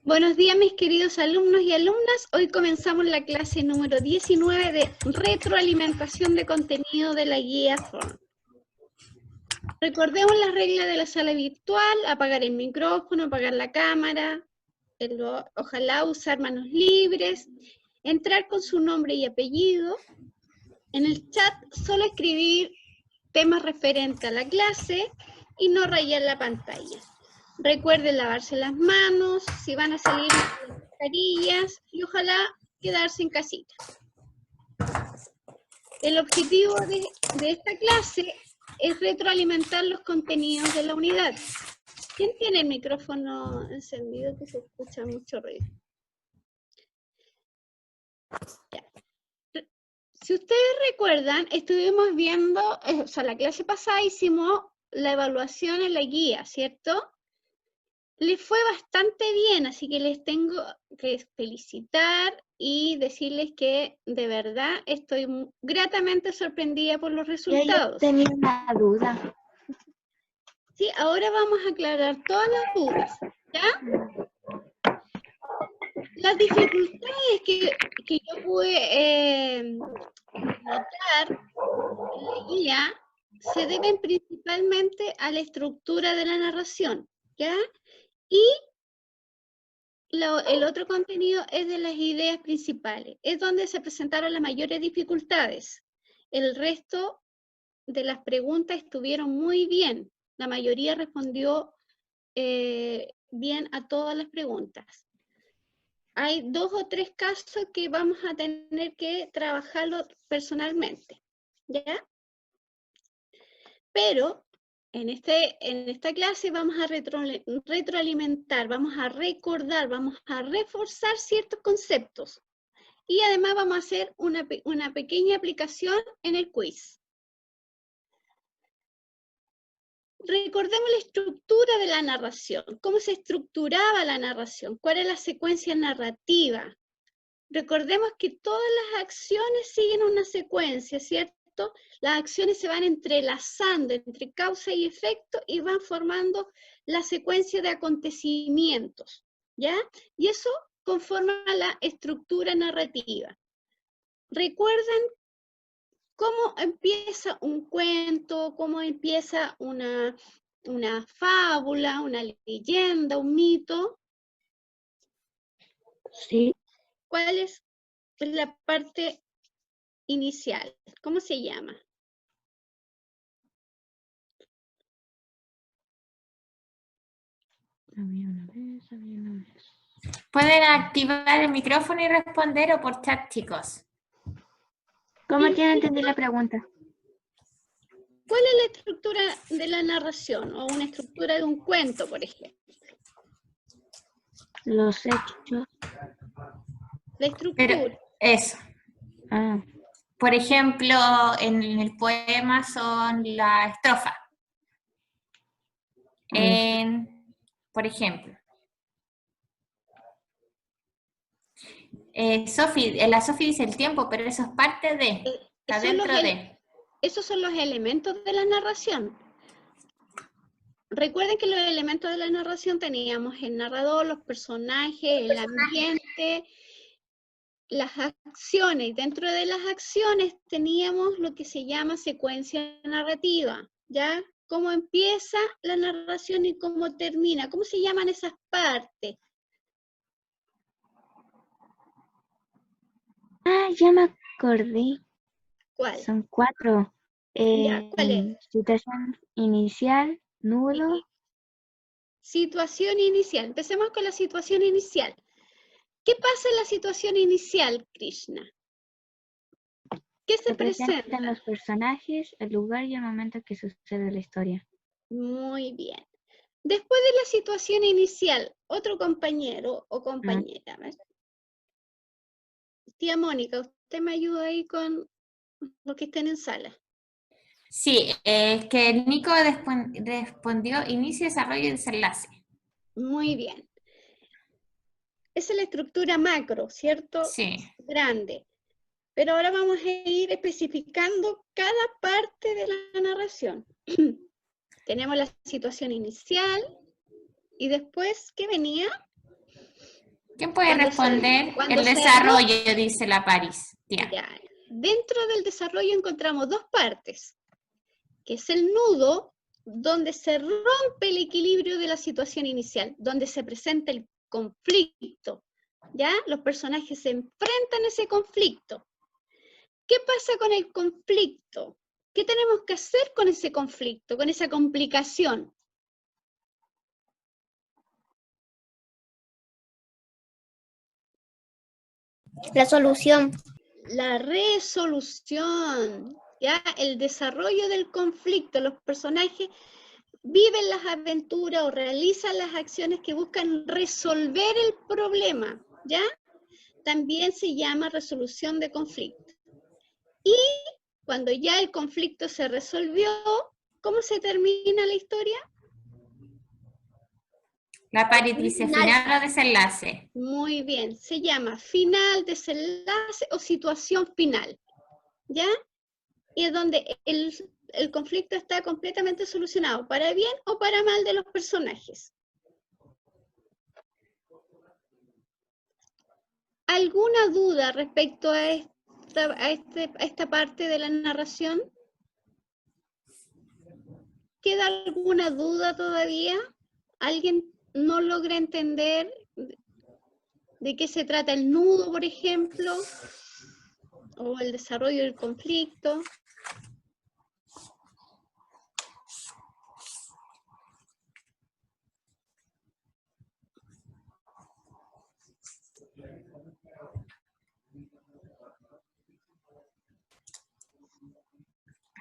Buenos días, mis queridos alumnos y alumnas. Hoy comenzamos la clase número 19 de retroalimentación de contenido de la guía Thorne. Recordemos las reglas de la sala virtual: apagar el micrófono, apagar la cámara, ojalá usar manos libres, entrar con su nombre y apellido. En el chat solo escribir temas referentes a la clase y no rayar la pantalla. Recuerden lavarse las manos, si van a salir las mascarillas y ojalá quedarse en casita. El objetivo de esta clase es retroalimentar los contenidos de la unidad. ¿Quién tiene el micrófono encendido que se escucha mucho ruido? Ya. Si ustedes recuerdan, estuvimos viendo, la clase pasada hicimos la evaluación en la guía, ¿cierto? Les fue bastante bien, así que les tengo que felicitar y decirles que de verdad estoy gratamente sorprendida por los resultados. Yo tenía una duda. Sí, ahora vamos a aclarar todas las dudas, ¿ya? Las dificultades que yo pude notar en la guía se deben principalmente a la estructura de la narración, ¿ya? Y el otro contenido es de las ideas principales, es donde se presentaron las mayores dificultades. El resto de las preguntas estuvieron muy bien, la mayoría respondió bien a todas las preguntas. Hay 2 o 3 casos que vamos a tener que trabajarlo personalmente, ¿ya? Pero en esta clase vamos a retroalimentar, vamos a recordar, vamos a reforzar ciertos conceptos. Y además vamos a hacer una pequeña aplicación en el quiz. Recordemos la estructura de la narración, cómo se estructuraba la narración, cuál es la secuencia narrativa. Recordemos que todas las acciones siguen una secuencia, ¿cierto? Las acciones se van entrelazando entre causa y efecto y van formando la secuencia de acontecimientos, ¿ya? Y eso conforma la estructura narrativa. ¿Recuerdan cómo empieza un cuento, cómo empieza una fábula, una leyenda, un mito? Sí. ¿Cuál es la parte inicial? ¿Cómo se llama? Había una vez. Pueden activar el micrófono y responder o por chat, chicos. ¿Cómo tiene entender la pregunta? ¿Cuál es la estructura de la narración o una estructura de un cuento, por ejemplo? Los hechos. La estructura. Pero eso. Ah, Por ejemplo, en el poema son la estrofa. Por ejemplo. La Sofi dice el tiempo, pero eso es parte de, está dentro de. Esos son los elementos de la narración. Recuerden que los elementos de la narración teníamos el narrador, los personajes, el ambiente, las acciones. Dentro de las acciones teníamos lo que se llama secuencia narrativa, ¿ya? Cómo empieza la narración y cómo termina. ¿Cómo se llaman esas partes? ya me acordé. ¿Cuál? Son 4. Ya, ¿cuál es? Situación inicial, nudo. Situación inicial. Empecemos con la situación inicial. ¿Qué pasa en la situación inicial, Krishna? ¿Qué se presenta? Presentan los personajes, el lugar y el momento que sucede la historia. Muy bien. Después de la situación inicial, otro compañero o compañera. ¿Ves? Tía Mónica, ¿usted me ayuda ahí con los que estén en sala? Sí, es que el Nico respondió inicio, desarrollo y desenlace. Muy bien. Esa es la estructura macro, ¿cierto? Sí. Grande. Pero ahora vamos a ir especificando cada parte de la narración. Tenemos la situación inicial y después, ¿qué venía? ¿Quién puede Cuando se- responder? cuando El se desarrollo, dice la París. Tía. Ya. Dentro del desarrollo encontramos dos partes, que es el nudo, donde se rompe el equilibrio de la situación inicial, donde se presenta el conflicto. ¿Ya? Los personajes se enfrentan a ese conflicto. ¿Qué pasa con el conflicto? ¿Qué tenemos que hacer con ese conflicto, con esa complicación? La solución. La resolución, ¿ya? El desarrollo del conflicto. Los personajes viven las aventuras o realizan las acciones que buscan resolver el problema, ¿ya? También se llama resolución de conflicto. Y cuando ya el conflicto se resolvió, ¿cómo se termina la historia? La París dice final o desenlace. Muy bien, se llama final, desenlace o situación final, ¿ya? Y es donde el conflicto está completamente solucionado, para bien o para mal de los personajes. ¿Alguna duda respecto a esta parte de la narración? ¿Queda alguna duda todavía? ¿Alguien no logra entender de qué se trata el nudo, por ejemplo? ¿O el desarrollo del conflicto?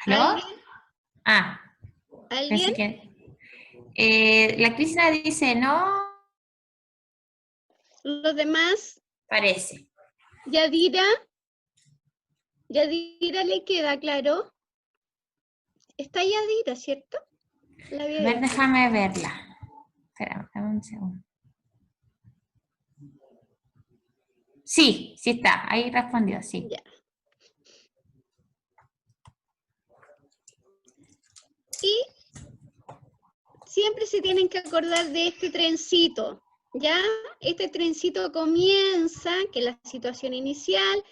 ¿Aló? ¿Alguien? Ah, pensé ¿Alguien? que... la Cristina dice no, ¿Los demás? parece. ¿Yadira? ¿Yadira le queda claro? Está Yadira, ¿cierto? La A había ver, visto. déjame verla. Espera, dame un segundo. Sí, sí está. Ahí respondió, sí. Ya. Y siempre se tienen que acordar de este trencito, ¿ya? Este trencito comienza, que es la situación inicial,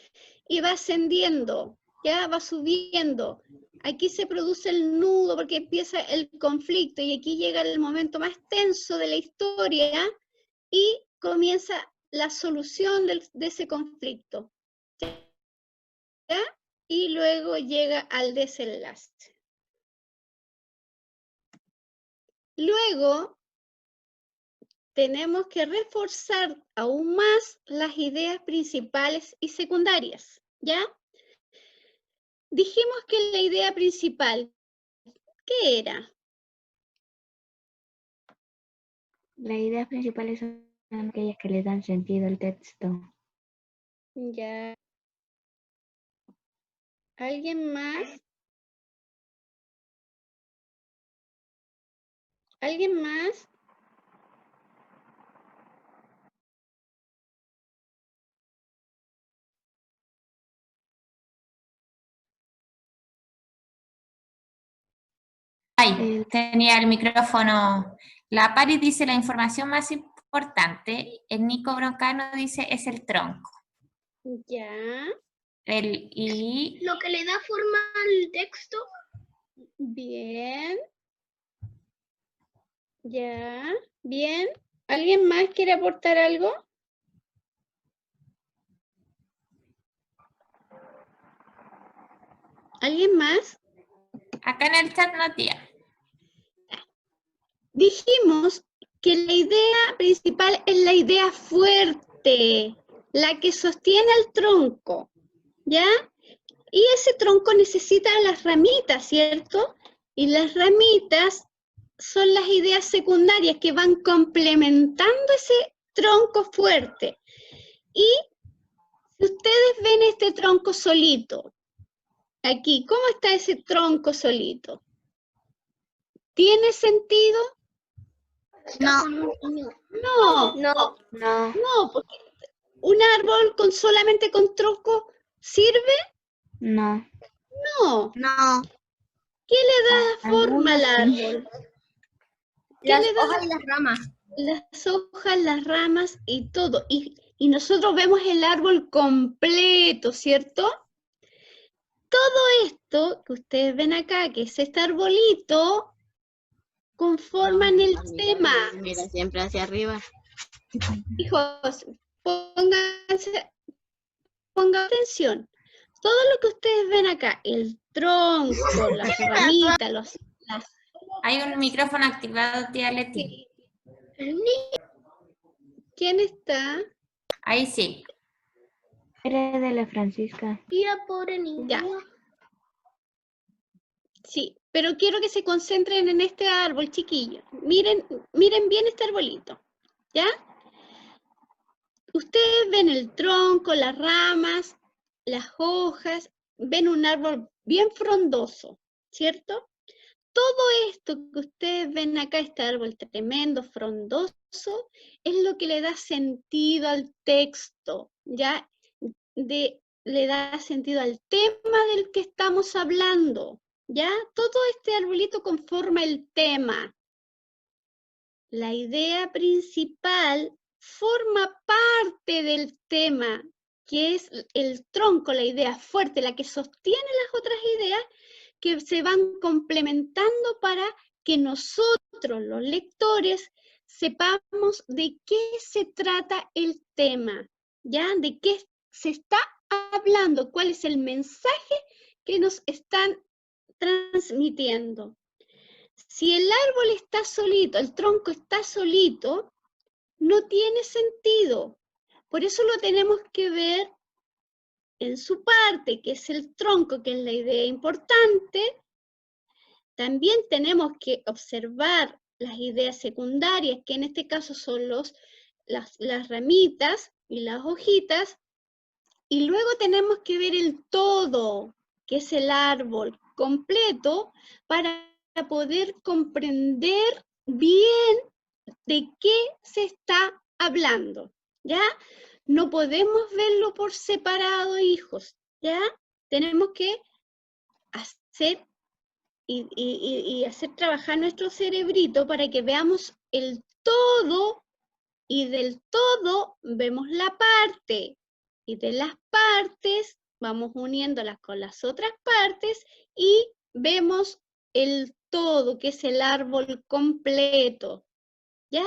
y va ascendiendo, ya va subiendo. Aquí se produce el nudo porque empieza el conflicto y aquí llega el momento más tenso de la historia y comienza la solución de ese conflicto, ¿ya? Y luego llega al desenlace. Luego tenemos que reforzar aún más las ideas principales y secundarias, ¿ya? Dijimos que la idea principal, ¿qué era? Las ideas principales son aquellas que le dan sentido al texto. Ya. ¿Alguien más? ¿Alguien más? Ay, tenía el micrófono. La París dice la información más importante. El Nico Broncano dice es el tronco. Ya. Y Lo que le da forma al texto. Bien. Ya. Bien. ¿Alguien más quiere aportar algo? ¿Alguien más? acá en el chat no, tía. Dijimos que la idea principal es la idea fuerte, la que sostiene el tronco, ¿ya? Y ese tronco necesita las ramitas, ¿cierto? Y las ramitas son las ideas secundarias que van complementando ese tronco fuerte. Y si ustedes ven este tronco solito, aquí, ¿cómo está ese tronco solito? ¿Tiene sentido? No. No, No. No, no, porque un árbol solamente con tronco sirve. no. No. No. ¿Qué le da forma Algunas al sí. árbol? ¿Qué Las le da hojas y las ramas. las hojas, las ramas y todo. Y nosotros vemos el árbol completo, ¿cierto? Todo esto que ustedes ven acá, que es este arbolito, conforman el tema. Mira siempre hacia arriba. Hijos, pongan atención. Todo lo que ustedes ven acá, el tronco, las ramitas, las... Hay un micrófono activado, tía Leti. ¿Quién está? Ahí sí. Era de la Francisca. Tía, pobre niña. Ya. Sí, pero quiero que se concentren en este árbol, chiquillos. Miren bien este arbolito, ¿ya? Ustedes ven el tronco, las ramas, las hojas, ven un árbol bien frondoso, ¿cierto? Todo esto que ustedes ven acá, este árbol tremendo, frondoso, es lo que le da sentido al texto, ¿ya? Le da sentido al tema del que estamos hablando, ¿ya? Todo este arbolito conforma el tema. La idea principal forma parte del tema, que es el tronco, la idea fuerte, la que sostiene las otras ideas, que se van complementando para que nosotros, los lectores, sepamos de qué se trata el tema, ¿ya? De qué se está hablando, cuál es el mensaje que nos están transmitiendo. Si el árbol está solito, el tronco está solito, no tiene sentido. Por eso lo tenemos que ver en su parte, que es el tronco, que es la idea importante. También tenemos que observar las ideas secundarias, que en este caso son las ramitas y las hojitas. Y luego tenemos que ver el todo, que es el árbol completo, para poder comprender bien de qué se está hablando, ¿ya? No podemos verlo por separado, hijos, ¿ya? Tenemos que hacer y hacer trabajar nuestro cerebrito para que veamos el todo y del todo vemos la parte y de las partes vamos uniéndolas con las otras partes y vemos el todo, que es el árbol completo, ¿ya?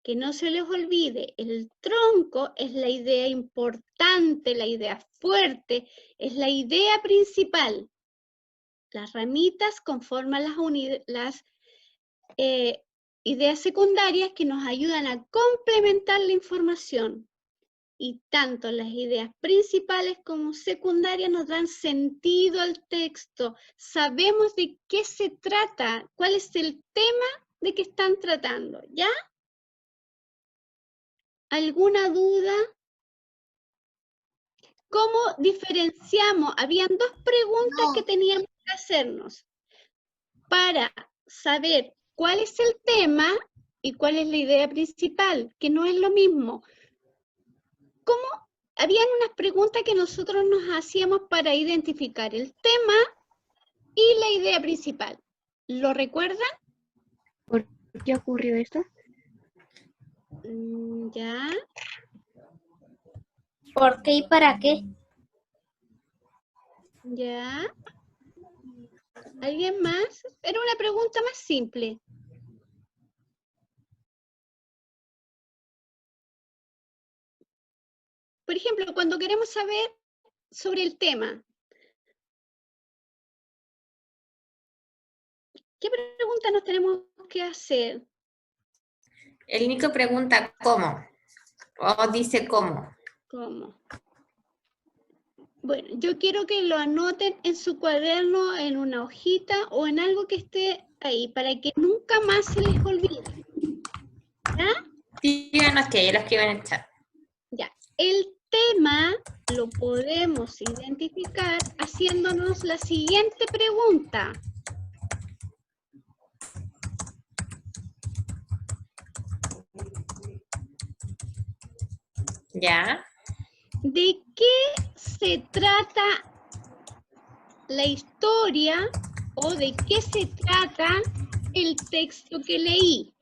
Que no se les olvide, el tronco es la idea importante, la idea fuerte, es la idea principal. Las ramitas conforman las ideas secundarias que nos ayudan a complementar la información. Y tanto las ideas principales como secundarias nos dan sentido al texto. Sabemos de qué se trata, cuál es el tema de que están tratando, ¿ya? ¿Alguna duda? ¿Cómo diferenciamos? Habían dos preguntas que teníamos que hacernos para saber cuál es el tema y cuál es la idea principal, que no es lo mismo. ¿Cómo? Habían unas preguntas que nosotros nos hacíamos para identificar el tema y la idea principal. ¿Lo recuerdan? ¿Por qué ocurrió esto? Ya. ¿Por qué y para qué? Ya. ¿Alguien más? Era una pregunta más simple. Por ejemplo, cuando queremos saber sobre el tema, ¿qué pregunta nos tenemos que hacer? El Nico pregunta cómo, o dice cómo. ¿Cómo? Bueno, yo quiero que lo anoten en su cuaderno, en una hojita o en algo que esté ahí, para que nunca más se les olvide. ¿Ya? Díganos que ya lo escriben en el chat. Ya. El tema lo podemos identificar haciéndonos la siguiente pregunta. ¿Ya? ¿De qué se trata la historia o de qué se trata el texto que leí?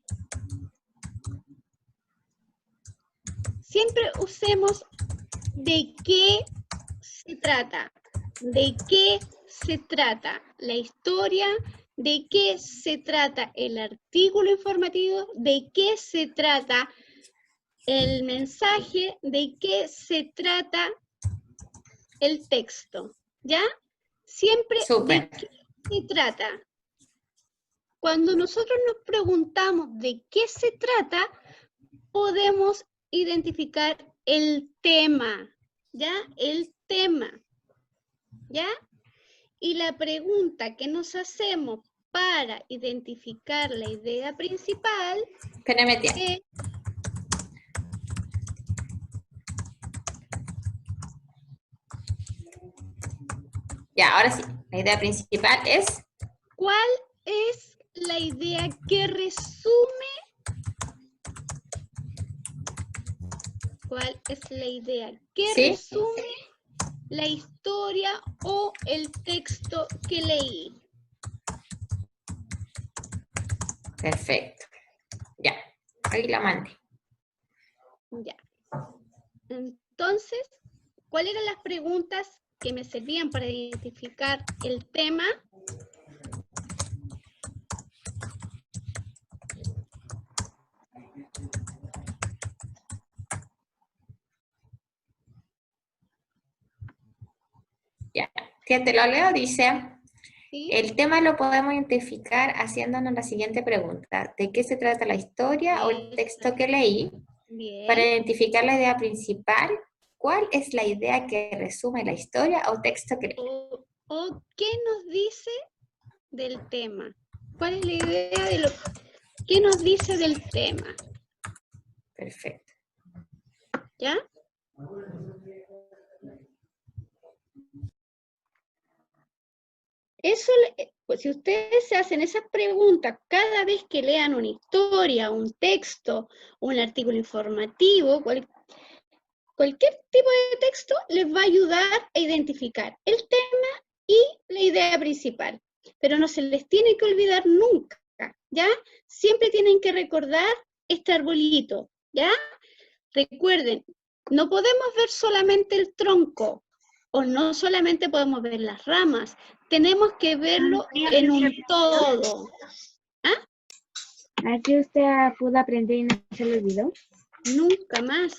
siempre usemos de qué se trata, de qué se trata la historia, de qué se trata el artículo informativo, de qué se trata el mensaje, de qué se trata el texto, ¿ya? Siempre Súper. de qué se trata. Cuando nosotros nos preguntamos de qué se trata, podemos identificar el tema, ¿ya? El tema, ¿ya? Y la pregunta que nos hacemos para identificar la idea principal Espérame, tía. es Ya, ahora sí. La idea principal es... ¿cuál es la idea que resume? ¿Cuál es la idea que ¿Sí? resume la historia o el texto que leí? Perfecto. Ya. Ahí la mandé. Ya. Entonces, ¿cuáles eran las preguntas que me servían para identificar el tema? Ya. Tía, te lo leo, dice... ¿Sí? El tema lo podemos identificar haciéndonos la siguiente pregunta. ¿De qué se trata la historia o el texto que leí? Bien. Para identificar la idea principal, ¿cuál es la idea que resume la historia o texto que leí? ¿O qué nos dice del tema? ¿Cuál es la idea de lo que nos dice del tema? Perfecto. ¿Ya? Eso, pues si ustedes se hacen esas preguntas cada vez que lean una historia, un texto, un artículo informativo, cualquier tipo de texto les va a ayudar a identificar el tema y la idea principal. Pero no se les tiene que olvidar nunca, ¿ya? Siempre tienen que recordar este arbolito, ¿ya? Recuerden, no podemos ver solamente el tronco, o no solamente podemos ver las ramas, tenemos que verlo en un todo. ¿Así usted pudo aprender y no se le olvidó? Nunca más.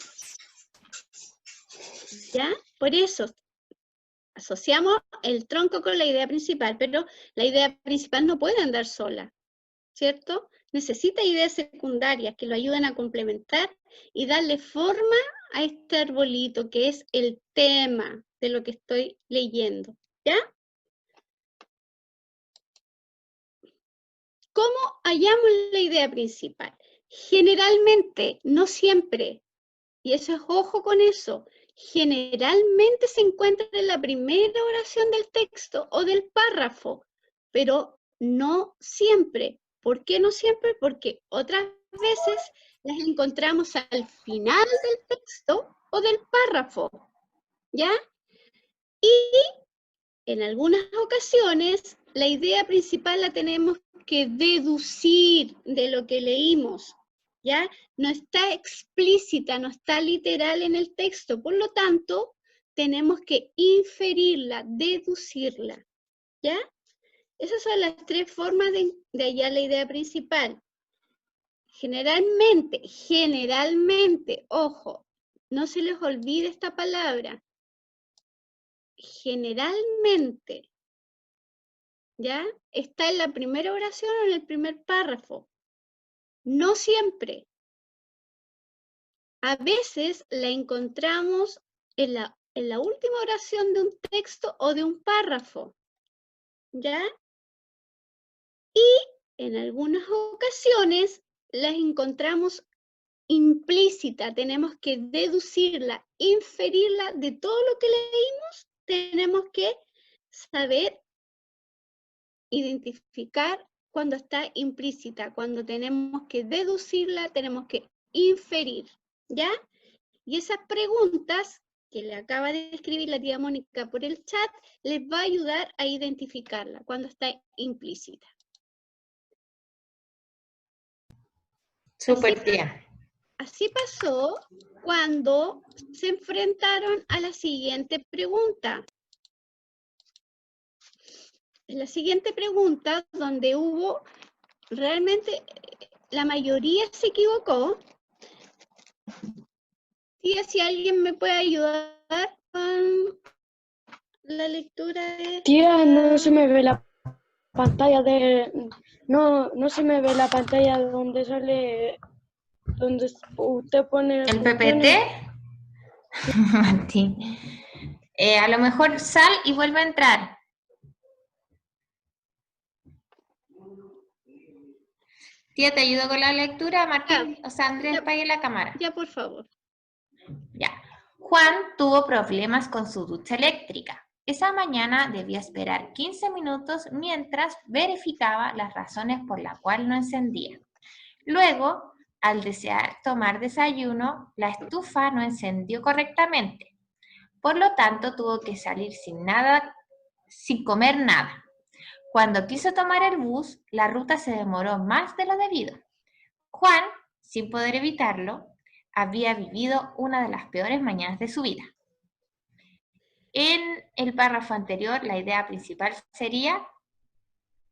¿Ya? Por eso asociamos el tronco con la idea principal, pero la idea principal no puede andar sola, ¿cierto? Necesita ideas secundarias que lo ayuden a complementar y darle forma a este arbolito que es el tema de lo que estoy leyendo, ¿ya? ¿Cómo hallamos la idea principal? Generalmente, no siempre, y eso es ojo con eso, generalmente se encuentra en la primera oración del texto o del párrafo, pero no siempre. ¿Por qué no siempre? Porque otras veces las encontramos al final del texto o del párrafo, ¿ya? Y en algunas ocasiones la idea principal la tenemos que deducir de lo que leímos, ¿ya? No está explícita, no está literal en el texto, por lo tanto, tenemos que inferirla, deducirla, ¿ya? Esas son las tres formas de hallar la idea principal. Generalmente, ojo, no se les olvide esta palabra, generalmente, ¿ya? Está en la primera oración o en el primer párrafo. No siempre. A veces la encontramos en la última oración de un texto o de un párrafo, ¿ya? Y en algunas ocasiones las encontramos implícita, tenemos que deducirla, inferirla de todo lo que leímos, tenemos que saber identificar cuando está implícita, cuando tenemos que deducirla, tenemos que inferir, ¿ya? Y esas preguntas que le acaba de escribir la tía Mónica por el chat, les va a ayudar a identificarla cuando está implícita. Súper, tía. Así pasó cuando se enfrentaron a la siguiente pregunta. En la siguiente pregunta, donde hubo, realmente la mayoría se equivocó. Y si alguien me puede ayudar con la lectura de... Tía, no se me ve la pantalla de... No se me ve la pantalla donde sale... Donde usted pone... ¿El PPT? Martín. A lo mejor sal y vuelve a entrar. Tía, ¿te ayudo con la lectura, Martín? O sea, Andrés, apague la cámara. Ya, por favor. Ya. Juan tuvo problemas con su ducha eléctrica. Esa mañana debió esperar 15 minutos mientras verificaba las razones por las cuales no encendía. Luego, al desear tomar desayuno, la estufa no encendió correctamente. Por lo tanto, tuvo que salir sin comer nada. Cuando quiso tomar el bus, la ruta se demoró más de lo debido. Juan, sin poder evitarlo, había vivido una de las peores mañanas de su vida. En el párrafo anterior, la idea principal sería...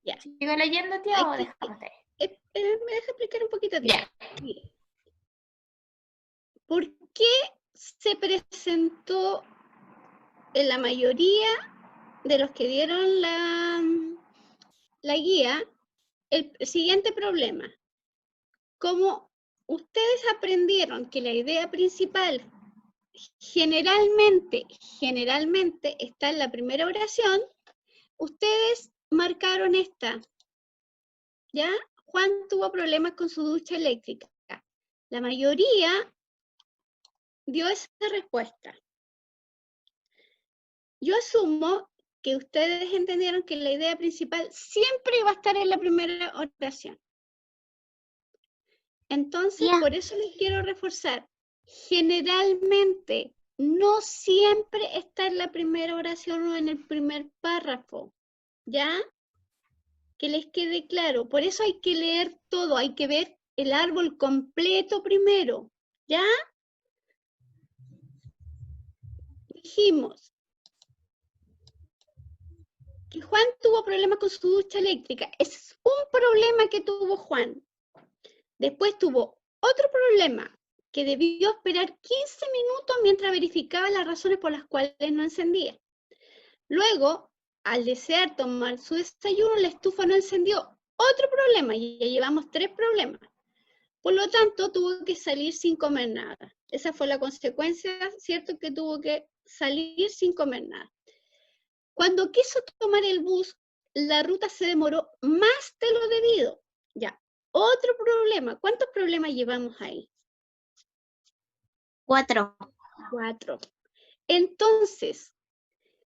Ya. ¿Sigo leyendo, tía, o dejamos de ahí? Me deja explicar un poquito. Ya. ¿Por qué se presentó en la mayoría de los que dieron la guía el siguiente problema? Como ustedes aprendieron que la idea principal generalmente está en la primera oración, ustedes marcaron esta, ¿ya? Juan tuvo problemas con su ducha eléctrica. La mayoría dio esa respuesta. Yo asumo que ustedes entendieron que la idea principal siempre iba a estar en la primera oración. Entonces, por eso les quiero reforzar. Generalmente, no siempre está en la primera oración o en el primer párrafo, ¿ya? Que les quede claro. Por eso hay que leer todo, hay que ver el árbol completo primero, ¿ya? Dijimos que Juan tuvo problemas con su ducha eléctrica. Ese es un problema que tuvo Juan. Después tuvo otro problema, que debió esperar 15 minutos mientras verificaba las razones por las cuales no encendía. Luego, al desear tomar su desayuno, la estufa no encendió. Otro problema, y ya llevamos 3 problemas. Por lo tanto, tuvo que salir sin comer nada. Esa fue la consecuencia, ¿cierto? Que tuvo que salir sin comer nada. Cuando quiso tomar el bus, la ruta se demoró más de lo debido. Ya, otro problema. ¿Cuántos problemas llevamos ahí? 4. 4. Entonces,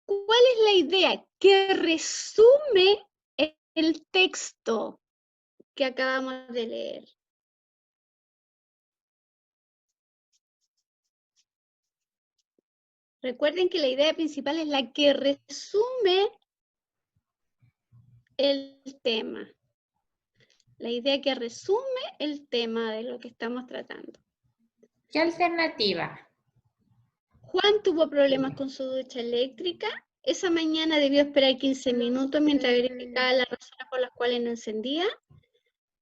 ¿cuál es la idea? Que resume el texto que acabamos de leer. Recuerden que la idea principal es la que resume el tema. La idea que resume el tema de lo que estamos tratando. ¿Qué alternativa? Juan tuvo problemas con su ducha eléctrica. Esa mañana debió esperar 15 minutos mientras verificaba las razones por las cuales no encendía.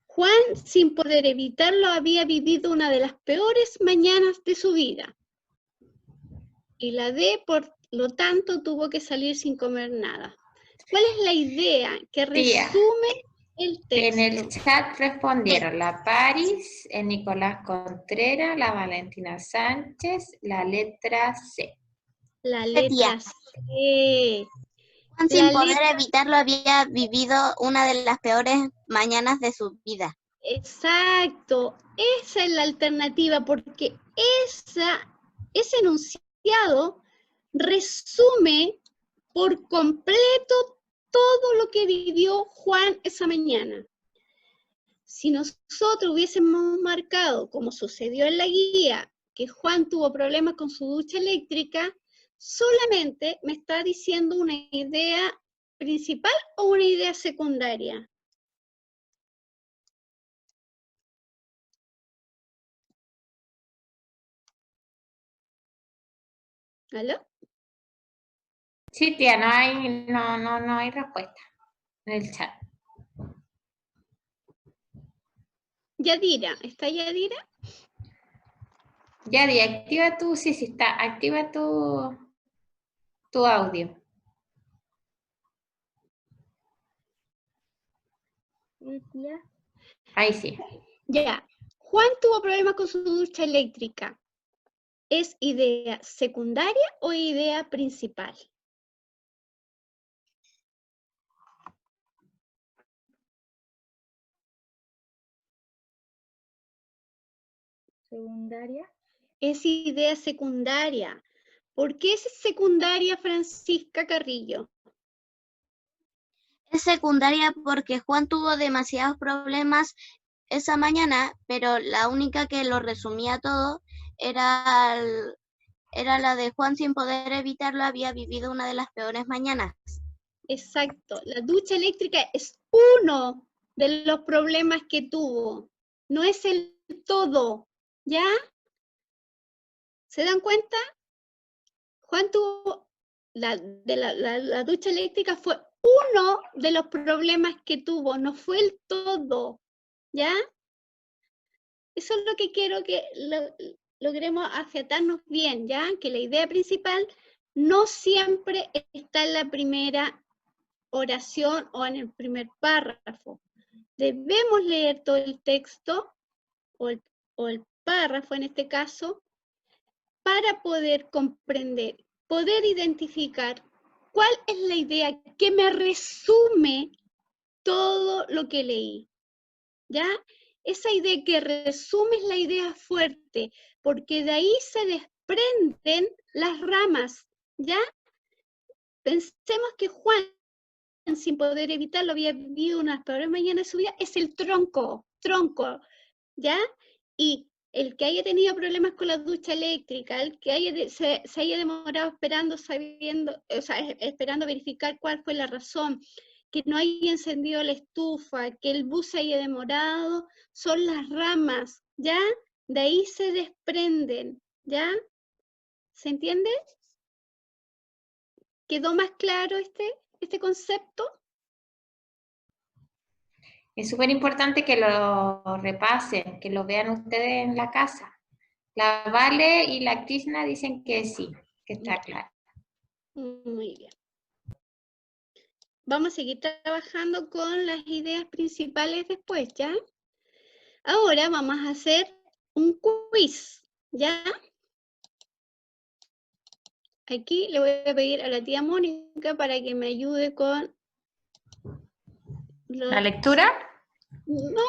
Juan, sin poder evitarlo, había vivido una de las peores mañanas de su vida. Y la D, por lo tanto, tuvo que salir sin comer nada. ¿Cuál es la idea que resume el texto? En el chat respondieron la Paris, el Nicolás Contreras, la Valentina Sánchez, la letra C. La letra C. Juan, sin poder evitarlo, había vivido una de las peores mañanas de su vida. Exacto, esa es la alternativa, porque ese enunciado resume por completo todo lo que vivió Juan esa mañana. Si nosotros hubiésemos marcado, como sucedió en la guía, que Juan tuvo problemas con su ducha eléctrica, solamente me está diciendo una idea principal o una idea secundaria. ¿Aló? Sí, tía, no hay respuesta en el chat. Yadira, ¿está Yadira? Yadi, activa tu, sí, está, activa tu audio. Ahí sí. Ya. Juan tuvo problemas con su ducha eléctrica. ¿Es idea secundaria o idea principal? Secundaria. Es idea secundaria. ¿Por qué es secundaria, Francisca Carrillo? Es secundaria porque Juan tuvo demasiados problemas esa mañana, pero la única que lo resumía todo era la de Juan, sin poder evitarlo, había vivido una de las peores mañanas. Exacto. La ducha eléctrica es uno de los problemas que tuvo. No es el todo. ¿Ya? ¿Se dan cuenta? Juan tuvo, la ducha eléctrica fue uno de los problemas que tuvo, no fue el todo, ¿ya? Eso es lo que quiero que logremos afiatarnos bien, ¿ya? Que la idea principal no siempre está en la primera oración o en el primer párrafo. Debemos leer todo el texto o el párrafo en este caso, para poder comprender, poder identificar cuál es la idea que me resume todo lo que leí. ¿Ya? Esa idea que resume es la idea fuerte, porque de ahí se desprenden las ramas. ¿Ya? Pensemos que Juan, sin poder evitarlo, había vivido unas peores mañanas de su vida, es el tronco, ¿ya? Y el que haya tenido problemas con la ducha eléctrica, el que se haya demorado esperando, esperando verificar cuál fue la razón, que no haya encendido la estufa, que el bus se haya demorado, son las ramas, ¿ya? De ahí se desprenden, ¿ya? ¿Se entiende? ¿Quedó más claro este concepto? Es súper importante que lo repasen, que lo vean ustedes en la casa. La Vale y la Krishna dicen que sí, que está claro. Muy bien. Vamos a seguir trabajando con las ideas principales después, ¿ya? Ahora vamos a hacer un quiz, ¿ya? Aquí le voy a pedir a la tía Mónica para que me ayude con... ¿La lectura? No,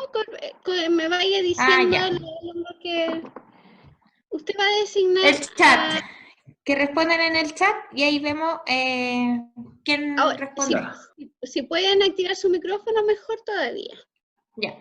me vaya diciendo ya. lo que... Usted va a designar... El chat. Que respondan en el chat y ahí vemos quién responde. Si pueden activar su micrófono, mejor todavía. Ya.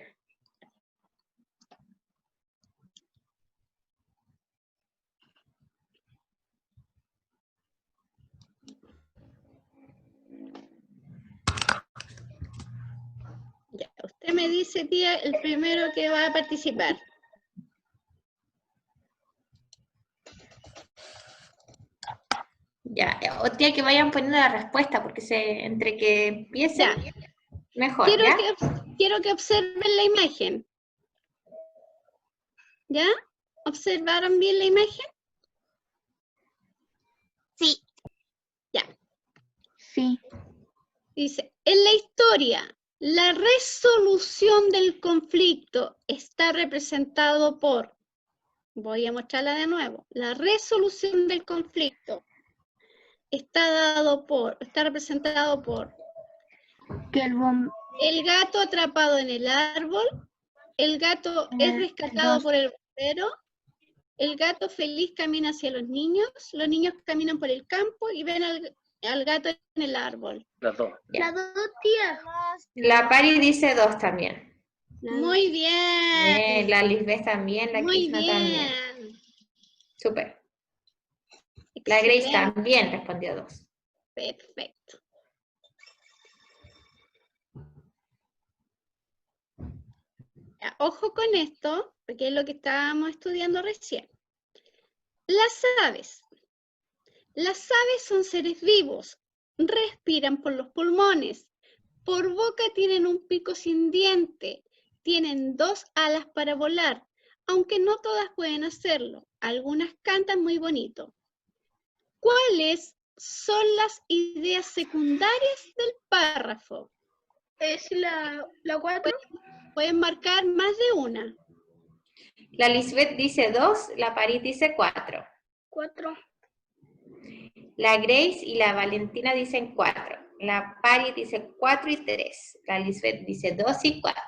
Ya, usted me dice, tía, el primero que va a participar. Ya, o tía, que vayan poniendo la respuesta, porque entre que empiecen, Ya. mejor, Quiero que observen la imagen. ¿Ya? ¿Observaron bien la imagen? Sí. Ya. Sí. Dice, en la historia, la resolución del conflicto está representado por, voy a mostrarla de nuevo, la resolución del conflicto está representado por Que el gato atrapado en el árbol, el gato es rescatado por el bombero, el gato feliz camina hacia los niños caminan por el campo y ven al gato en el árbol. Las dos. Las dos, tía. La Pari dice 2 también. Muy bien. La Lisbeth también, la Muy Krishna bien. también. Súper. La Grace también respondió 2. Perfecto. Ya, ojo con esto, porque es lo que estábamos estudiando recién. Las aves. Las aves son seres vivos, respiran por los pulmones, por boca tienen un pico sin diente, tienen 2 alas para volar, aunque no todas pueden hacerlo, algunas cantan muy bonito. ¿Cuáles son las ideas secundarias del párrafo? Es la 4. Pueden marcar más de una. La Lisbeth dice 2, la Paris dice 4. 4. La Grace y la Valentina dicen 4. La Paris dice 4 y 3. La Lisbeth dice 2 y 4.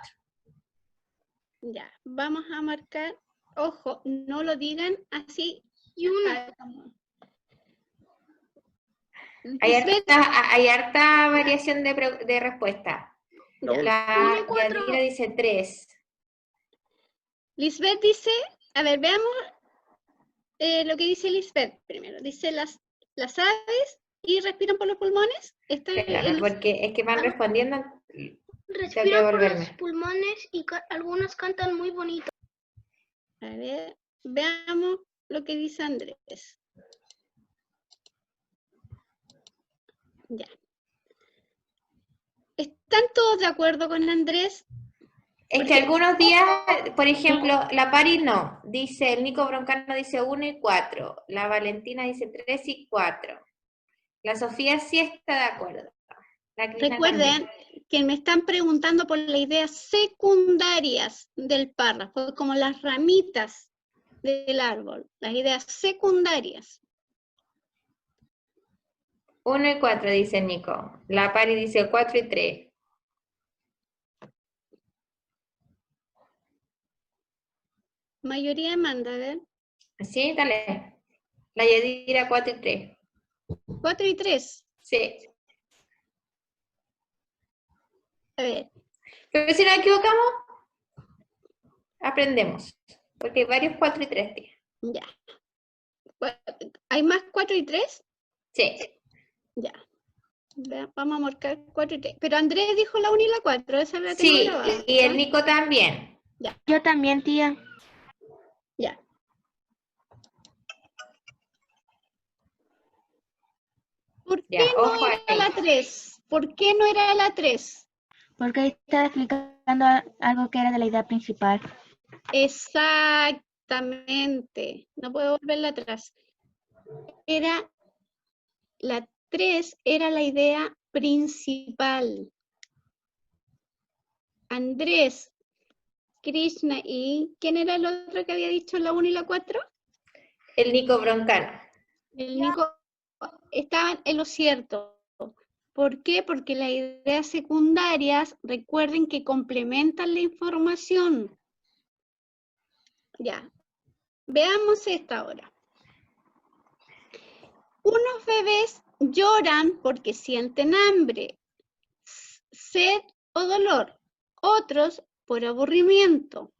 Ya, vamos a marcar. Ojo, no lo digan así. Y una. Hay harta variación de respuesta. Ya. La Yadira dice 3. Lisbeth dice, a ver, veamos lo que dice Lisbeth primero. Dice las aves y respiran por los pulmones. Claro, porque es que van respondiendo. Respiran por los pulmones y algunos cantan muy bonito. A ver, veamos lo que dice Andrés. Ya. ¿Están todos de acuerdo con Andrés? Es que algunos días, por ejemplo, la Paris no, dice, el Nico Broncano dice 1 y 4, la Valentina dice 3 y 4, la Sofía sí está de acuerdo. Recuerden que me están preguntando por las ideas secundarias del párrafo, como las ramitas del árbol, las ideas secundarias. 1 y 4 dice Nico, la Paris dice 4 y 3. Mayoría demanda, a ver. Sí, dale. La Yadira 4 y 3. 4 y 3. Sí. A ver. Pero si nos equivocamos, aprendemos. Porque hay varios 4 y 3 días. Ya. ¿Hay más 4 y 3? Sí. Ya. Vamos a marcar 4 y 3. Pero Andrés dijo la 1 y la 4. Esa la tengo Sí, grabada, y el Nico también. Ya. Yo también, tía. Ya. ¿Por qué no era la 3? ¿Por qué no era la 3? Porque ahí estaba explicando algo que era de la idea principal. Exactamente. No puedo volverla atrás. La 3 era la idea principal. Andrés, Krishna y... ¿quién era el otro que había dicho la 1 y la 4? El Nico Broncano. El Nico estaban en lo cierto. ¿Por qué? Porque las ideas secundarias, recuerden que complementan la información. Ya. Veamos esta ahora. Unos bebés lloran porque sienten hambre, sed o dolor. Otros por aburrimiento.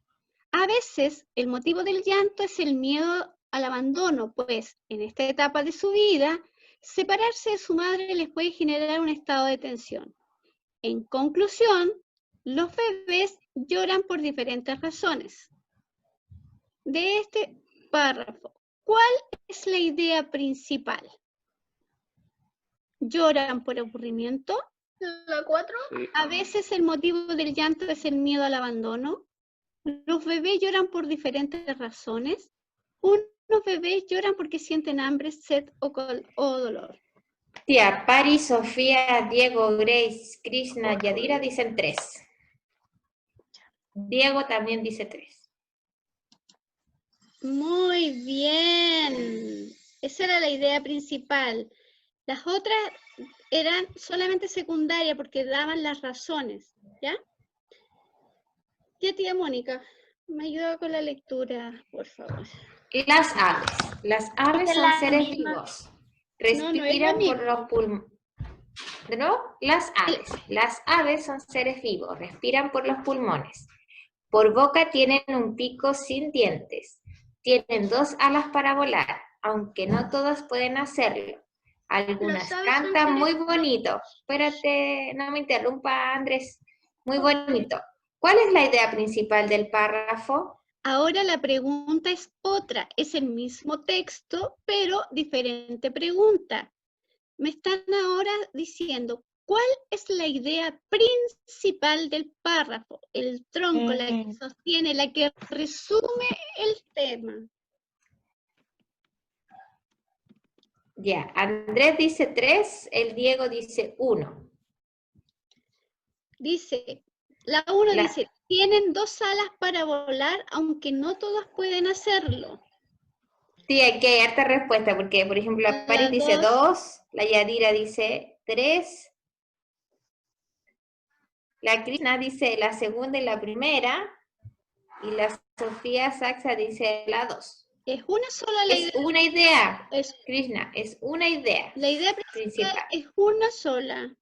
A veces el motivo del llanto es el miedo al abandono, pues en esta etapa de su vida, separarse de su madre les puede generar un estado de tensión. En conclusión, los bebés lloran por diferentes razones. De este párrafo, ¿cuál es la idea principal? ¿Lloran por aburrimiento? La 4. A veces el motivo del llanto es el miedo al abandono. Los bebés lloran por diferentes razones. Unos bebés lloran porque sienten hambre, sed o dolor. Tía, Paris, Sofía, Diego, Grace, Krishna, Yadira dicen 3. Diego también dice 3. Muy bien. Esa era la idea principal. Las otras eran solamente secundarias porque daban las razones, ¿ya? Tía Mónica, me ayuda con la lectura, por favor. Las aves. Las aves son seres vivos. Respiran por los pulmones. ¿De nuevo? Las aves. Las aves son seres vivos. Respiran por los pulmones. Por boca tienen un pico sin dientes. Tienen 2 alas para volar, aunque no todas pueden hacerlo. Algunas cantan muy bonito. Espérate, no me interrumpa, Andrés. Muy bonito. ¿Cuál es la idea principal del párrafo? Ahora la pregunta es otra, es el mismo texto, pero diferente pregunta. Me están ahora diciendo, ¿cuál es la idea principal del párrafo? El tronco, la que sostiene, la que resume el tema. Ya, Andrés dice 3, el Diego dice 1. Dice, la 1 dice, tienen 2 alas para volar, aunque no todas pueden hacerlo. Sí, aquí hay harta respuesta, porque por ejemplo la Paris dice 2, la Yadira dice 3, la Krishna dice la segunda y la primera, y la Sofía Saxa dice la 2. Es una sola la idea. Es una idea, Es, Krishna, es una idea. la idea principal es una sola.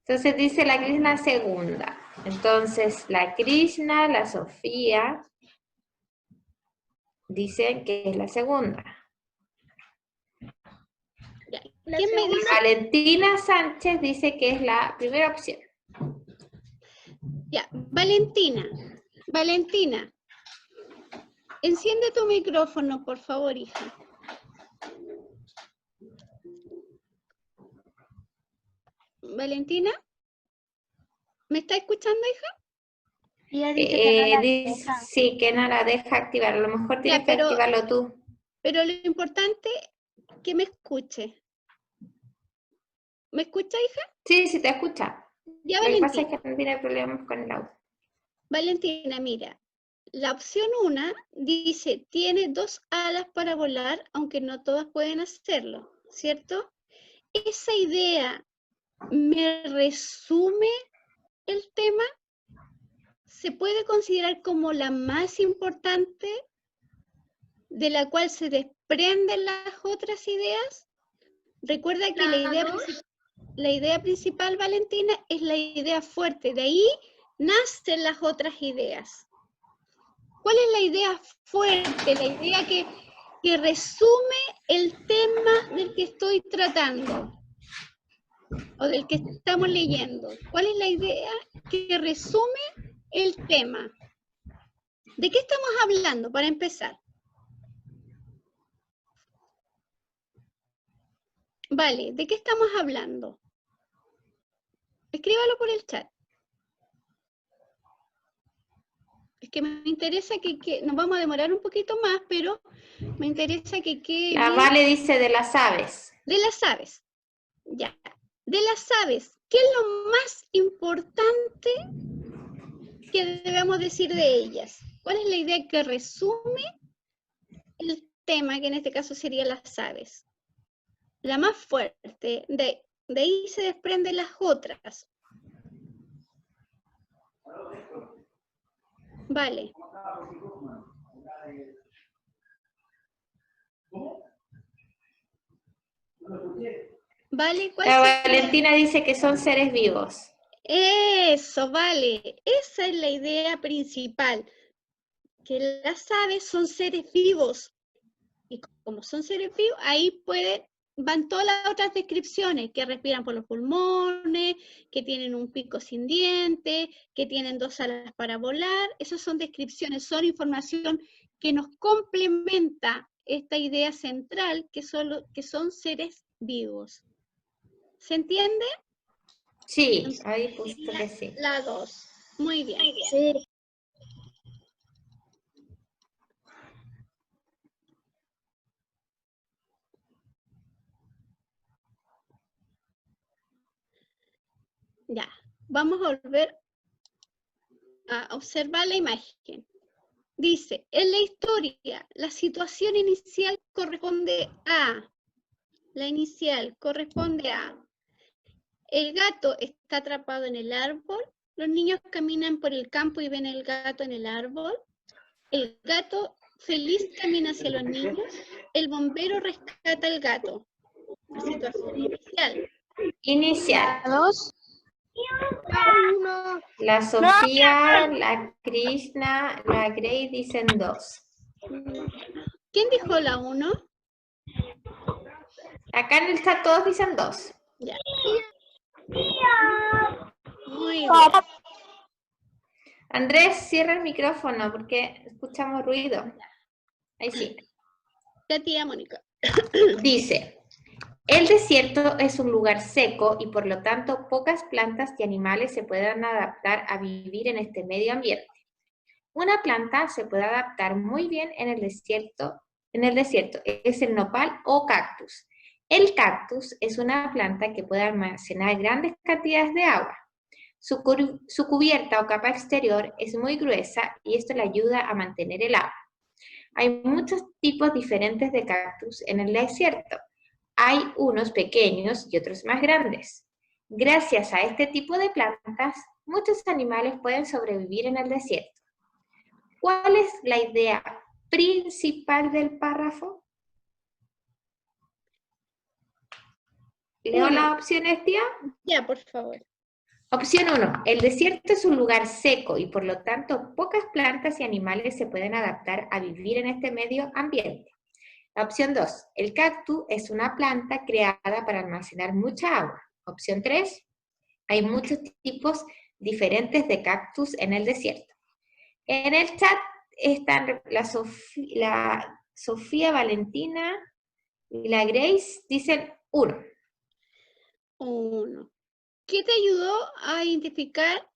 Entonces dice la Krishna segunda. Entonces la Krishna, la Sofía, dicen que es la segunda. ¿Quién me dice? Valentina Sánchez dice que es la primera opción. Ya, Valentina, enciende tu micrófono, por favor, hija. Valentina, ¿me está escuchando, hija? Ella dice que no la deja. Sí, que no la deja activar. A lo mejor tienes que activarlo tú. Pero lo importante es que me escuche. ¿Me escucha, hija? Sí, sí te escucha. Ya, lo que Valentina. pasa es que no tiene problemas con el audio. Valentina, mira. La opción 1 dice, tiene 2 alas para volar, aunque no todas pueden hacerlo, ¿cierto? Esa idea me resume el tema. ¿Se puede considerar como la más importante de la cual se desprenden las otras ideas? Recuerda que la idea principal, Valentina, es la idea fuerte. De ahí nacen las otras ideas. ¿Cuál es la idea fuerte? La idea que resume el tema del que estoy tratando o del que estamos leyendo. ¿Cuál es la idea que resume el tema? ¿De qué estamos hablando para empezar? Vale, ¿de qué estamos hablando? Escríbalo por el chat. Es que me interesa que nos vamos a demorar un poquito más, pero me interesa que quede La bien. Vale dice de las aves. De las aves. Ya. De las aves, ¿qué es lo más importante que debemos decir de ellas? ¿Cuál es la idea que resume el tema, que en este caso sería las aves? La más fuerte. De ahí se desprenden las otras. Vale. Vale, ¿cuál La sería? Valentina dice que son seres vivos. Eso, vale. Esa es la idea principal. Que las aves son seres vivos. Y como son seres vivos, ahí van todas las otras descripciones, que respiran por los pulmones, que tienen un pico sin dientes, que tienen 2 alas para volar. Esas son descripciones, son información que nos complementa esta idea central, que son seres vivos. ¿Se entiende? Sí, ahí justo que sí. La 2. Muy bien. Sí. Ya, vamos a volver a observar la imagen. Dice, en la historia, la situación inicial corresponde a, la inicial corresponde a, el gato está atrapado en el árbol, los niños caminan por el campo y ven el gato en el árbol, el gato feliz camina hacia los niños, el bombero rescata al gato. La situación inicial. Inicial. La 2. La Sofía, la Krishna, la Grey dicen 2. ¿Quién dijo la 1? Acá en el chat todos dicen 2. Ya. Muy bien. Andrés, cierra el micrófono porque escuchamos ruido. Ahí sí. La tía Mónica. Dice, el desierto es un lugar seco y por lo tanto pocas plantas y animales se pueden adaptar a vivir en este medio ambiente. Una planta se puede adaptar muy bien en el desierto, es el nopal o cactus. El cactus es una planta que puede almacenar grandes cantidades de agua. Su cubierta o capa exterior es muy gruesa y esto le ayuda a mantener el agua. Hay muchos tipos diferentes de cactus en el desierto. Hay unos pequeños y otros más grandes. Gracias a este tipo de plantas, muchos animales pueden sobrevivir en el desierto. ¿Cuál es la idea principal del párrafo? ¿Leo las opciones, tía? Ya, por favor. Opción 1. El desierto es un lugar seco y por lo tanto pocas plantas y animales se pueden adaptar a vivir en este medio ambiente. La opción 2. El cactus es una planta creada para almacenar mucha agua. Opción 3. Hay muchos tipos diferentes de cactus en el desierto. En el chat están la Sofía, Valentina y la Grace, dicen 1. 1. ¿Qué te ayudó a identificar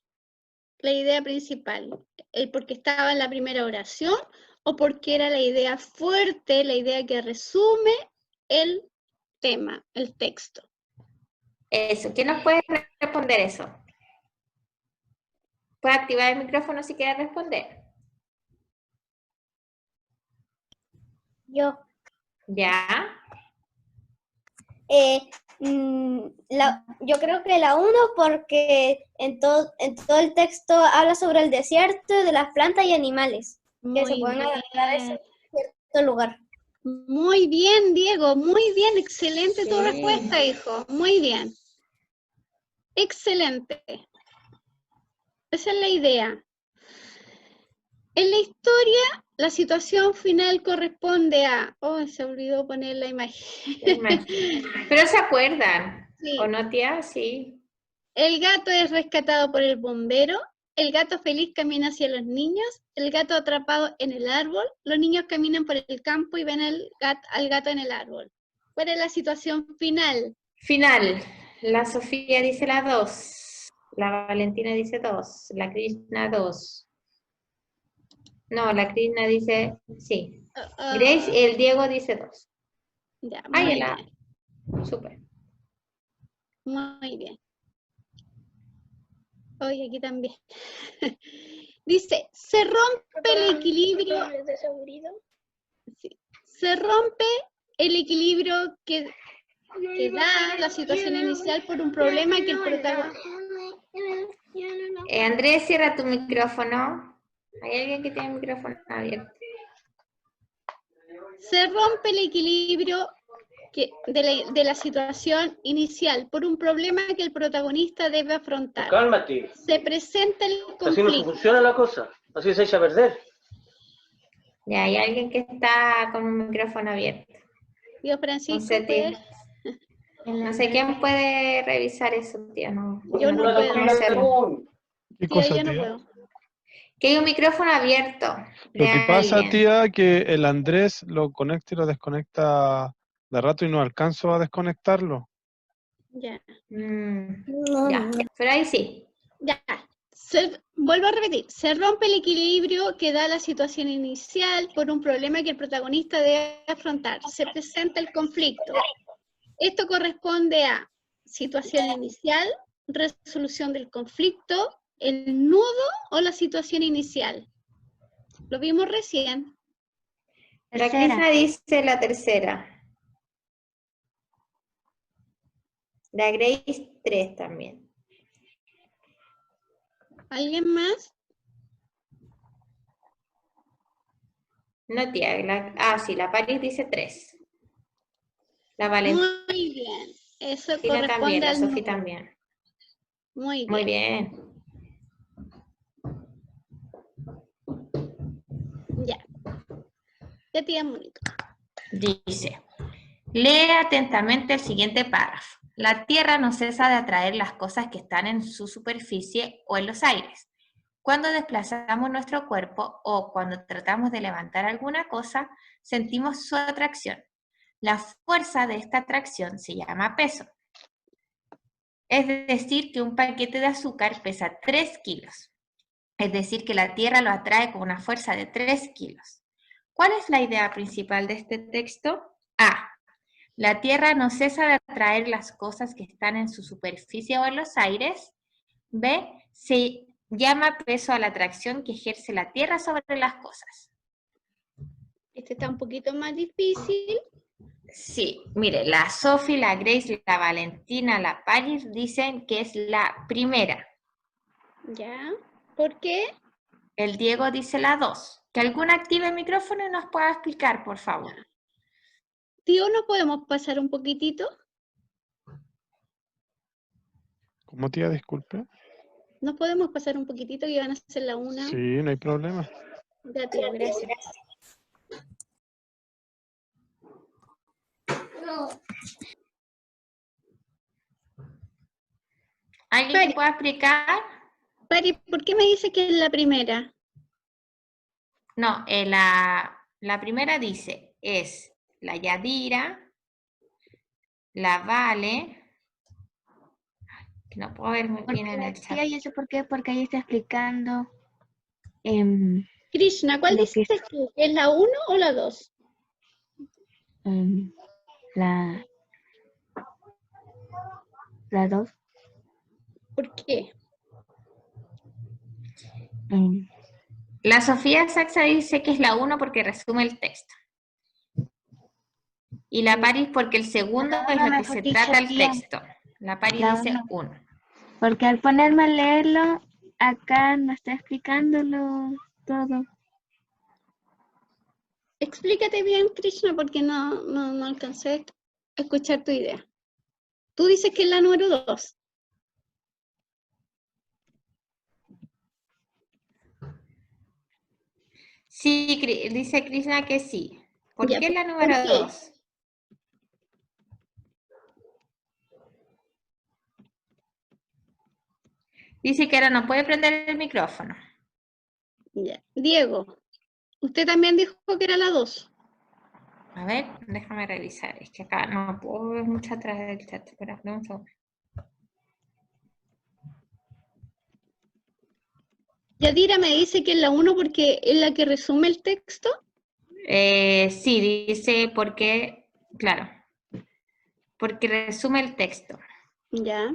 la idea principal? ¿El porque estaba en la primera oración o porque era la idea fuerte, la idea que resume el tema, el texto? Eso, ¿quién nos puede responder eso? Puede activar el micrófono si quiere responder. Yo. ¿Ya? Yo creo que la 1 porque en todo el texto habla sobre el desierto y de las plantas y animales que se pueden adaptar a ese cierto lugar. Muy bien, Diego, muy bien, excelente tu respuesta, hijo, muy bien. Excelente. Esa es la idea. En la historia, la situación final corresponde a... Oh, se olvidó poner la imagen. Pero se acuerdan, Sí. ¿o no, tía? Sí. El gato es rescatado por el bombero, el gato feliz camina hacia los niños, el gato atrapado en el árbol, los niños caminan por el campo y ven al gato en el árbol. ¿Cuál es la situación final? Final. La Sofía dice la 2. La Valentina dice 2. La Krishna 2. No, la Krishna dice sí. Grace, el Diego dice 2. Ya, muy bien. Súper. Muy bien. Hoy aquí también. Dice, se rompe el equilibrio. Sí, se rompe el equilibrio que da la situación inicial por un problema que el protagonista... Andrés, cierra tu micrófono. ¿Hay alguien que tiene el micrófono abierto? Se rompe el equilibrio de la situación inicial por un problema que el protagonista debe afrontar. Cálmate. Se presenta el conflicto. Así no funciona la cosa. Así se echa a perder. Ya, hay alguien que está con un micrófono abierto. Dios Francisco, No sé, tía. No sé quién puede revisar eso, tía. No, yo no puedo. ¿Qué cosa, yo no tía? puedo. Que hay un micrófono abierto. Lo que pasa, tía, que el Andrés lo conecta y lo desconecta de rato y no alcanzo a desconectarlo. Ya. Ya, pero ahí sí. Ya. Vuelvo a repetir. Se rompe el equilibrio que da la situación inicial por un problema que el protagonista debe afrontar. Se presenta el conflicto. Esto corresponde a situación inicial, resolución del conflicto, el nudo o la situación inicial. Lo vimos recién. La Krishna dice la tercera. La Grace 3 también. ¿Alguien más? No, tía. Sí, la Paris dice 3. La Valentina Muy bien. Eso corresponde también, la al Sofía nudo. también. Muy bien. Muy bien. Ya. Ya tía Mónica. Dice, lee atentamente el siguiente párrafo. La Tierra no cesa de atraer las cosas que están en su superficie o en los aires. Cuando desplazamos nuestro cuerpo o cuando tratamos de levantar alguna cosa, sentimos su atracción. La fuerza de esta atracción se llama peso. Es decir, que un paquete de azúcar pesa 3 kilos. Es decir, que la Tierra lo atrae con una fuerza de 3 kilos. ¿Cuál es la idea principal de este texto? A. La Tierra no cesa de atraer las cosas que están en su superficie o en los aires. B. Se llama peso a la atracción que ejerce la Tierra sobre las cosas. Este está un poquito más difícil. Sí, mire, la Sophie, la Grace, la Valentina, la Paris dicen que es la primera. ¿Ya? ¿Por qué? El Diego dice la 2. Que alguna active el micrófono y nos pueda explicar, por favor. Tío, ¿no podemos pasar un poquitito? ¿Cómo, tía? Disculpe. ¿No podemos pasar un poquitito que van a hacer la 1? Sí, no hay problema. Ya, tío, gracias. ¿Alguien Pari. que pueda explicar? Pari, ¿por qué me dice que es la primera? No, la primera dice, es la Yadira, la Vale, que no puedo ver muy bien en el chat. Tía, ¿y eso por qué? Porque ahí está explicando Krishna, ¿cuál lo que dices tú? ¿Es la 1 o la 2? la 2. ¿Por qué? La Sofía Saxa dice que es la 1 porque resume el texto. Y la Paris porque el segundo es lo que se trata el texto. La Paris dice 1. Porque al ponerme a leerlo, acá no está explicándolo todo. Explícate bien, Krishna, porque no alcancé a escuchar tu idea. Tú dices que es la número 2. Sí, dice Krishna que sí. ¿Por Ya, qué la ¿por número qué? 2? Dice que ahora no puede prender el micrófono. Ya. Diego, usted también dijo que era la 2. A ver, déjame revisar. Es que acá no puedo ver mucho atrás del chat. Espera, un segundo. Yadira me dice que es la 1 porque es la que resume el texto. Sí, dice porque, claro, porque resume el texto. Ya.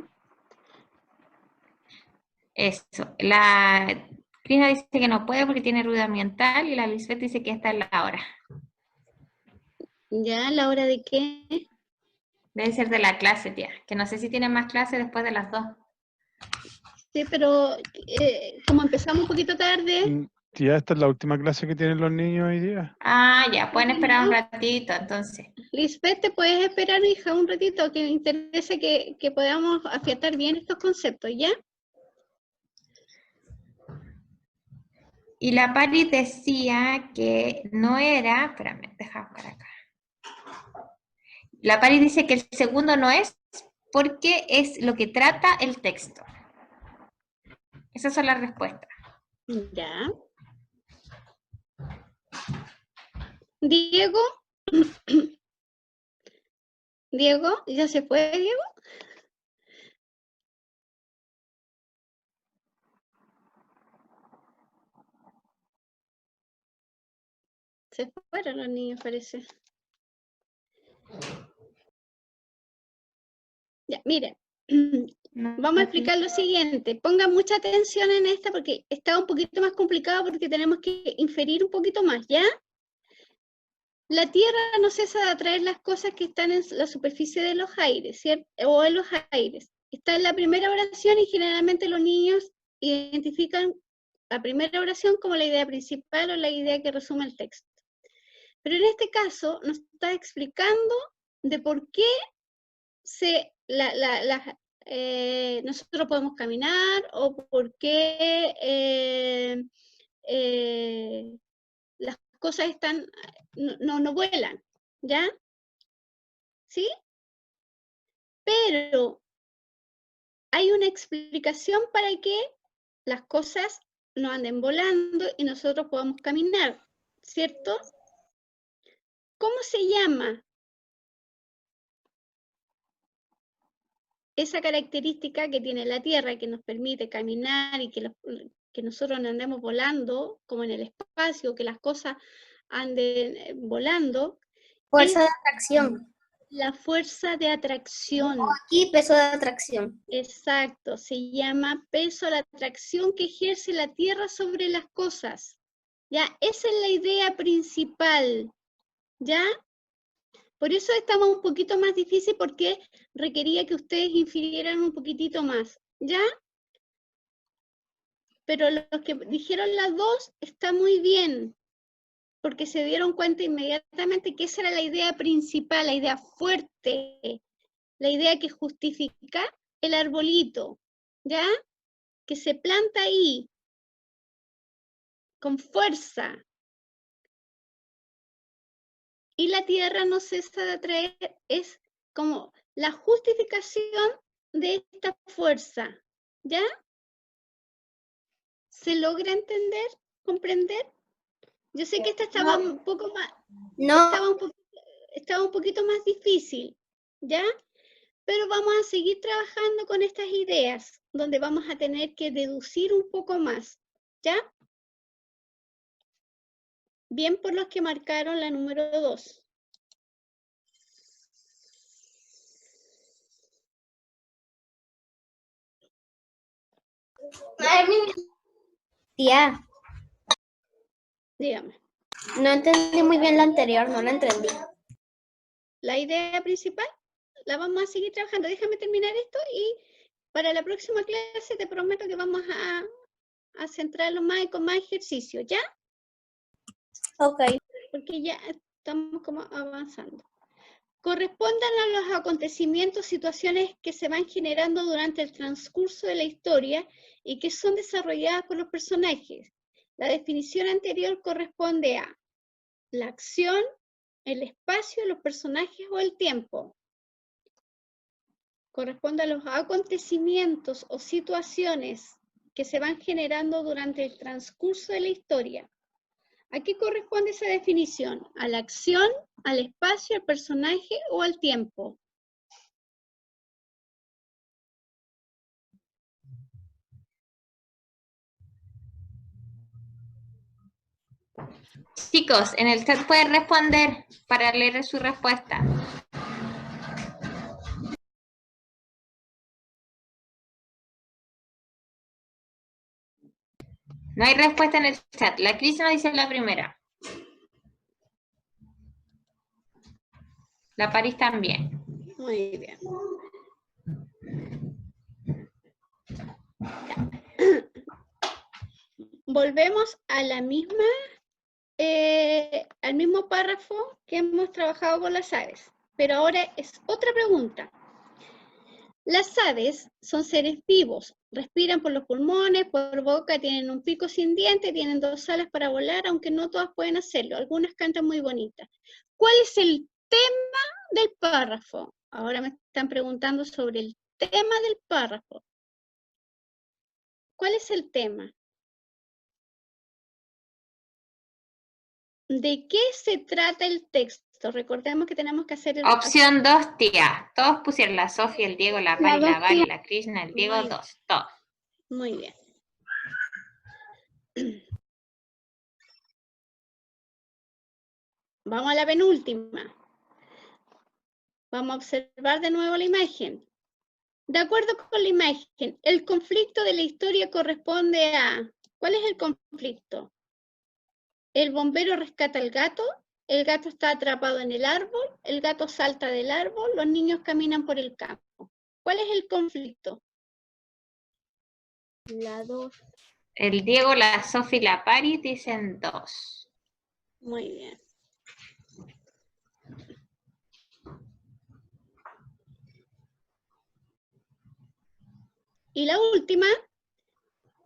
Eso. La Cristina dice que no puede porque tiene ruido ambiental y la Lisbeth dice que esta es la hora. Ya, ¿la hora de qué? Debe ser de la clase, tía. Que no sé si tiene más clases después de las 2. Sí, pero como empezamos un poquito tarde. Tía, esta es la última clase que tienen los niños hoy día. Ah, ya, pueden esperar un ratito, entonces. Lisbeth, ¿te puedes esperar, hija, un ratito? Que me interesa que podamos afiatar bien estos conceptos, ¿ya? Y la Pari decía que no era, espérame, deja buscar acá. La Pari dice que el segundo no es porque es lo que trata el texto. Esas son las respuestas. Ya. Diego. Diego, ¿ya se fue, Diego? Se fueron los niños, parece. Ya, miren. Vamos a explicar lo siguiente. Pongan mucha atención en esta porque está un poquito más complicado porque tenemos que inferir un poquito más, ¿ya? La Tierra no cesa de atraer las cosas que están en la superficie de los aires, ¿cierto? O en los aires. Está en la primera oración y generalmente los niños identifican la primera oración como la idea principal o la idea que resume el texto. Pero en este caso nos está explicando de por qué nosotros podemos caminar o por qué las cosas no vuelan, ¿ya? ¿Sí? Pero hay una explicación para que las cosas no anden volando y nosotros podamos caminar, ¿cierto? ¿Cómo se llama esa característica que tiene la Tierra que nos permite caminar y que nosotros no andemos volando, como en el espacio, que las cosas anden volando? Fuerza de Es atracción. la fuerza de atracción. Aquí peso de atracción. Exacto, se llama peso a la atracción que ejerce la Tierra sobre las cosas. ¿Ya? Esa es la idea principal. ¿Ya? Por eso estaba un poquito más difícil porque requería que ustedes infirieran un poquitito más. ¿Ya? Pero los que dijeron las dos está muy bien, porque se dieron cuenta inmediatamente que esa era la idea principal, la idea fuerte, la idea que justifica el arbolito, ¿ya? Que se planta ahí, con fuerza. Y la tierra no cesa de atraer, es como la justificación de esta fuerza, ¿ya? ¿Se logra entender, comprender? Yo sé que esta estaba un poco más, estaba un poquito más difícil, ¿ya? Pero vamos a seguir trabajando con estas ideas, donde vamos a tener que deducir un poco más, ¿ya? Bien por los que marcaron la número 2. Tía, Dígame. no entendí muy bien la anterior, no la entendí. La idea principal la vamos a seguir trabajando. Déjame terminar esto y para la próxima clase te prometo que vamos a centrarlo más y con más ejercicio, ¿ya? Ok. Porque ya estamos como avanzando. Correspondan a los acontecimientos, situaciones que se van generando durante el transcurso de la historia y que son desarrolladas por los personajes. La definición anterior corresponde a la acción, el espacio, los personajes o el tiempo. Corresponde a los acontecimientos o situaciones que se van generando durante el transcurso de la historia. ¿A qué corresponde esa definición? ¿A la acción, al espacio, al personaje o al tiempo? Chicos, en el chat pueden responder para leer su respuesta. No hay respuesta en el chat. La Cris nos dice la primera. La París también. Muy bien. Volvemos a la misma, al mismo párrafo que hemos trabajado con las aves, pero ahora es otra pregunta. Las aves son seres vivos, respiran por los pulmones, por boca, tienen un pico sin dientes, tienen 2 alas para volar, aunque no todas pueden hacerlo, algunas cantan muy bonitas. ¿Cuál es el tema del párrafo? Ahora me están preguntando sobre el tema del párrafo. ¿Cuál es el tema? ¿De qué se trata el texto? Recordemos que tenemos que hacer el... Opción 2, tía. Todos pusieron la Sofía, el Diego, la Pari, la Vale, la Krishna, el Diego, 2. Todos. Muy bien. Vamos a la penúltima. Vamos a observar de nuevo la imagen. De acuerdo con la imagen, el conflicto de la historia corresponde a... ¿Cuál es el conflicto? El bombero rescata al gato, el gato está atrapado en el árbol, el gato salta del árbol, los niños caminan por el campo. ¿Cuál es el conflicto? La 2. El Diego, la Sofía y la Pari dicen 2. Muy bien. Y la última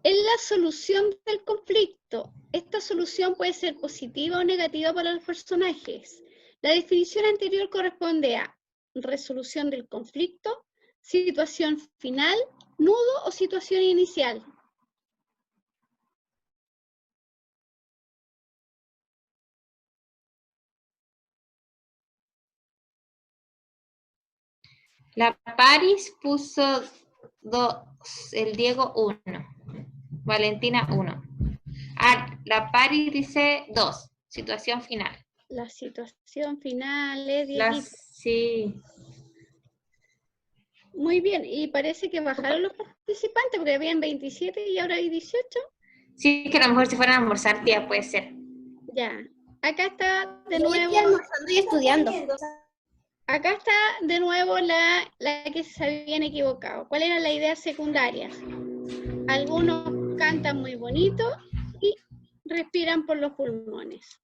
es la solución del conflicto. Esta solución puede ser positiva o negativa para los personajes. La definición anterior corresponde a resolución del conflicto, situación final, nudo o situación inicial. La Paris puso 2, el Diego 1, Valentina 1. La Paris dice 2, situación final. La situación final es Dieguito. Sí. Muy bien, y parece que bajaron los participantes porque habían 27 y ahora hay 18. Sí, que a lo mejor si fueran a almorzar, tía, puede ser. Ya, acá está de Yo nuevo. estoy almorzando y estudiando. Acá está de nuevo la que se habían equivocado. ¿Cuál era la idea secundaria? Algunos cantan muy bonito y respiran por los pulmones.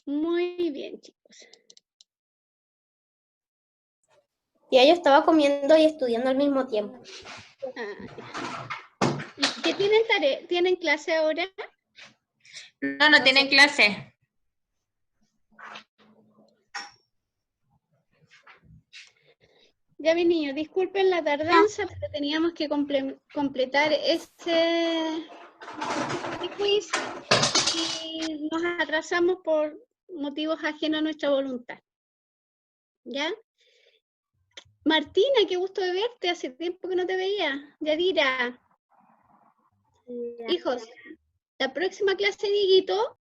Muy bien, chicos. Y yo estaba comiendo y estudiando al mismo tiempo. ¿Y qué tienen tarea? ¿Tienen clase ahora? No tienen clase. Ya, mis niños, disculpen la tardanza, pero teníamos que completar este quiz y nos atrasamos por motivos ajenos a nuestra voluntad. ¿Ya? Martina, qué gusto de verte, hace tiempo que no te veía. Yadira. Hijos, la próxima clase, Dieguito,